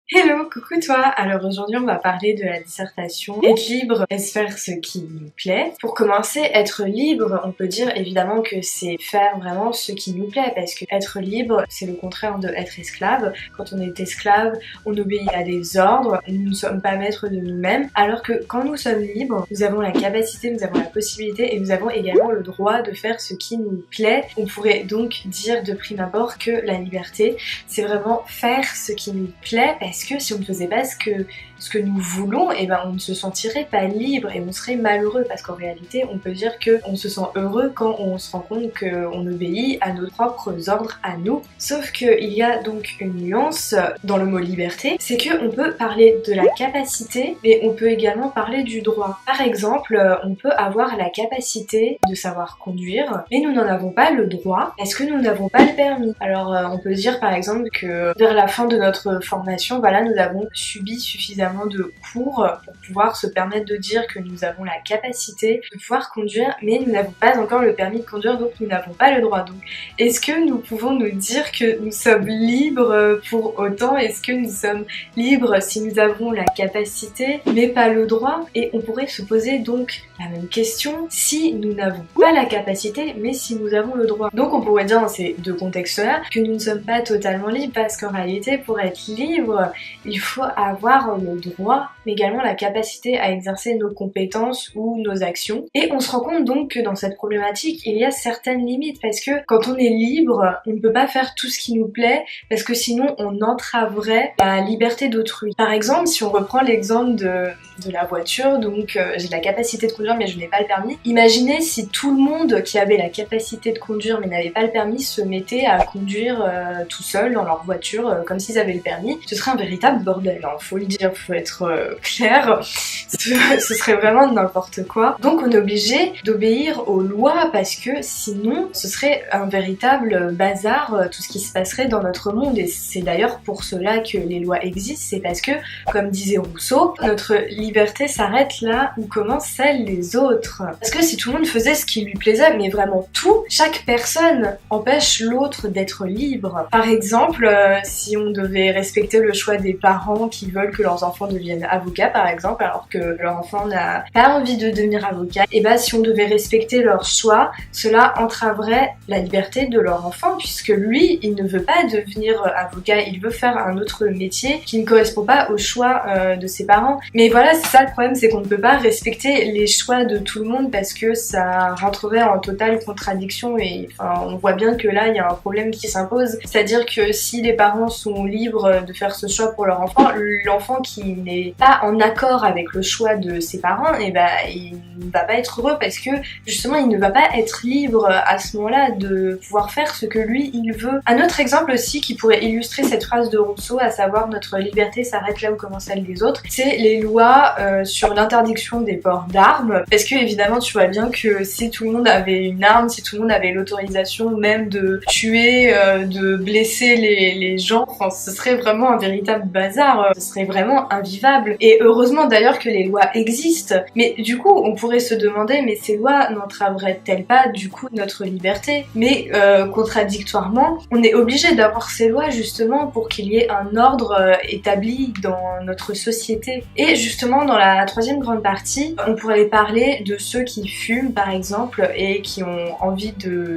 Hello, coucou toi. Alors aujourd'hui on va parler de la dissertation. Être libre, est-ce faire ce qui nous plaît? Pour commencer, être libre, on peut dire évidemment que c'est faire vraiment ce qui nous plaît, parce que être libre, c'est le contraire de être esclave. Quand on est esclave, on obéit à des ordres, nous ne sommes pas maîtres de nous-mêmes, alors que quand nous sommes libres, nous avons la capacité, nous avons la possibilité et nous avons également le droit de faire ce qui nous plaît. On pourrait donc dire de prime abord que la liberté, c'est vraiment faire ce qui nous plaît, parce que si on ne faisait pas ce que nous voulons, et ben on ne se sentirait pas libre et on serait malheureux, parce qu'en réalité on peut dire que on se sent heureux quand on se rend compte qu'on obéit à nos propres ordres à nous. Sauf qu'il y a donc une nuance dans le mot liberté, c'est que on peut parler de la capacité mais on peut également parler du droit. Par exemple, on peut avoir la capacité de savoir conduire mais nous n'en avons pas le droit parce que nous n'avons pas le permis. Alors on peut dire par exemple que vers la fin de notre formation, voilà, nous avons subi suffisamment de cours pour pouvoir se permettre de dire que nous avons la capacité de pouvoir conduire, mais nous n'avons pas encore le permis de conduire, donc nous n'avons pas le droit. Donc est-ce que nous pouvons nous dire que nous sommes libres pour autant? Est-ce que nous sommes libres si nous avons la capacité mais pas le droit? Et on pourrait se poser donc la même question si nous n'avons pas la capacité mais si nous avons le droit. Donc on pourrait dire dans ces deux contextes-là que nous ne sommes pas totalement libres, parce qu'en réalité pour être libre, il faut avoir le droit mais également la capacité à exercer nos compétences ou nos actions. Et on se rend compte donc que dans cette problématique il y a certaines limites, parce que quand on est libre, on ne peut pas faire tout ce qui nous plaît, parce que sinon on entraverait la liberté d'autrui. Par exemple, si on reprend l'exemple de la voiture, donc j'ai la capacité de conduire mais je n'ai pas le permis. Imaginez si tout le monde qui avait la capacité de conduire mais n'avait pas le permis se mettait à conduire tout seul dans leur voiture comme s'ils avaient le permis. Ce serait un véritable bordel, hein, faut le dire, faut être clair. Ce serait vraiment n'importe quoi. Donc on est obligé d'obéir aux lois, parce que sinon ce serait un véritable bazar tout ce qui se passerait dans notre monde. Et c'est d'ailleurs pour cela que les lois existent, c'est parce que, comme disait Rousseau, notre liberté s'arrête là où commence celle des autres. Parce que si tout le monde faisait ce qui lui plaisait, mais vraiment tout, chaque personne empêche l'autre d'être libre. Par exemple, si on devait respecter le choix des parents qui veulent que leurs enfants deviennent avocats par exemple, alors que leur enfant n'a pas envie de devenir avocat, et bah si on devait respecter leur choix, cela entraverait la liberté de leur enfant, puisque lui, il ne veut pas devenir avocat, il veut faire un autre métier qui ne correspond pas au choix de ses parents. Mais voilà, c'est ça le problème, c'est qu'on ne peut pas respecter les choix de tout le monde, parce que ça rentrerait en totale contradiction. Et enfin, on voit bien que là, il y a un problème qui s'impose, c'est-à-dire que si les parents sont libres de faire ce choix pour leur enfant, l'enfant qui n'est pas en accord avec le choix de ses parents, et ben il ne va pas être heureux, parce que justement il ne va pas être libre à ce moment-là de pouvoir faire ce que lui il veut. Un autre exemple aussi qui pourrait illustrer cette phrase de Rousseau, à savoir notre liberté s'arrête là où commence celle des autres, c'est les lois sur l'interdiction des ports d'armes, parce que évidemment tu vois bien que si tout le monde avait une arme, si tout le monde avait l'autorisation même de tuer, de blesser les gens, enfin ce serait vraiment un véritable bazar, ce serait vraiment invivable. Et heureusement d'ailleurs que les lois existent, mais du coup on pourrait se demander, mais ces lois n'entraveraient-elles pas du coup notre liberté? Mais contradictoirement, on est obligé d'avoir ces lois justement pour qu'il y ait un ordre établi dans notre société. Et justement dans la troisième grande partie, on pourrait parler de ceux qui fument par exemple et qui ont envie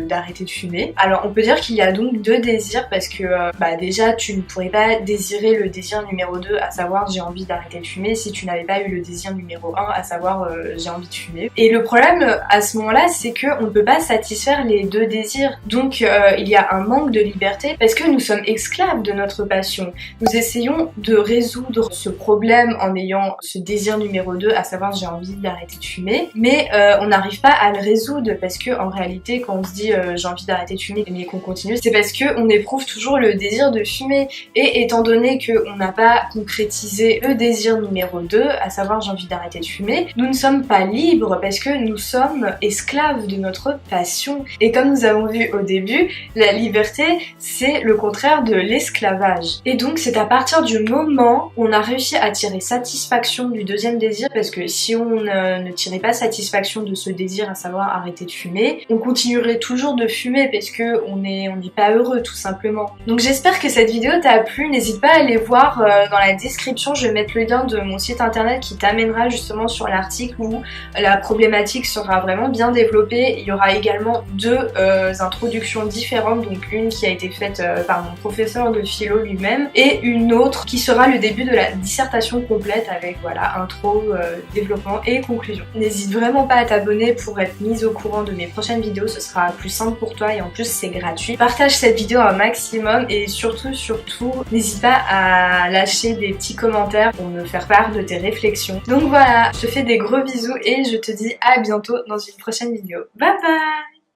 d'arrêter de fumer. Alors on peut dire qu'il y a donc deux désirs, parce que déjà tu ne pourrais pas désirer le désir numéro 2, à savoir j'ai envie d'arrêter de fumer, si tu n'avais pas eu le désir numéro 1, à savoir j'ai envie de fumer. Et le problème à ce moment-là, c'est qu'on ne peut pas satisfaire les deux désirs. Donc il y a un manque de liberté, parce que nous sommes esclaves de notre passion. Nous essayons de résoudre ce problème en ayant ce désir numéro 2, à savoir j'ai envie d'arrêter de fumer, mais on n'arrive pas à le résoudre, parce que en réalité quand on se dit j'ai envie d'arrêter de fumer mais qu'on continue, c'est parce qu'on éprouve toujours le désir de fumer. Et étant donné qu'on n'a pas concrétisé le désir numéro 2, à savoir j'ai envie d'arrêter de fumer, nous ne sommes pas libres, parce que nous sommes esclaves de notre passion. Et comme nous avons vu au début, la liberté c'est le contraire de l'esclavage. Et donc c'est à partir du moment où on a réussi à tirer satisfaction du deuxième désir, parce que si on ne tirait pas satisfaction de ce désir, à savoir arrêter de fumer, on continuerait toujours de fumer, parce que on n'est pas heureux tout simplement. Donc j'espère que cette vidéo t'a plu, n'hésite pas à aller voir dans la description, je vais mettre le lien de mon site internet qui t'amènera justement sur l'article où la problématique sera vraiment bien développée. Il y aura également deux introductions différentes, donc une qui a été faite par mon professeur de philo lui-même et une autre qui sera le début de la dissertation complète avec voilà intro, développement et conclusion. N'hésite vraiment pas à t'abonner pour être mise au courant de mes prochaines vidéos, ce sera plus simple pour toi et en plus c'est gratuit. Partage cette vidéo un maximum et surtout n'hésite pas à lâcher des petits commentaires pour me faire part de tes réflexions. Donc voilà, je te fais des gros bisous et je te dis à bientôt dans une prochaine vidéo. Bye bye!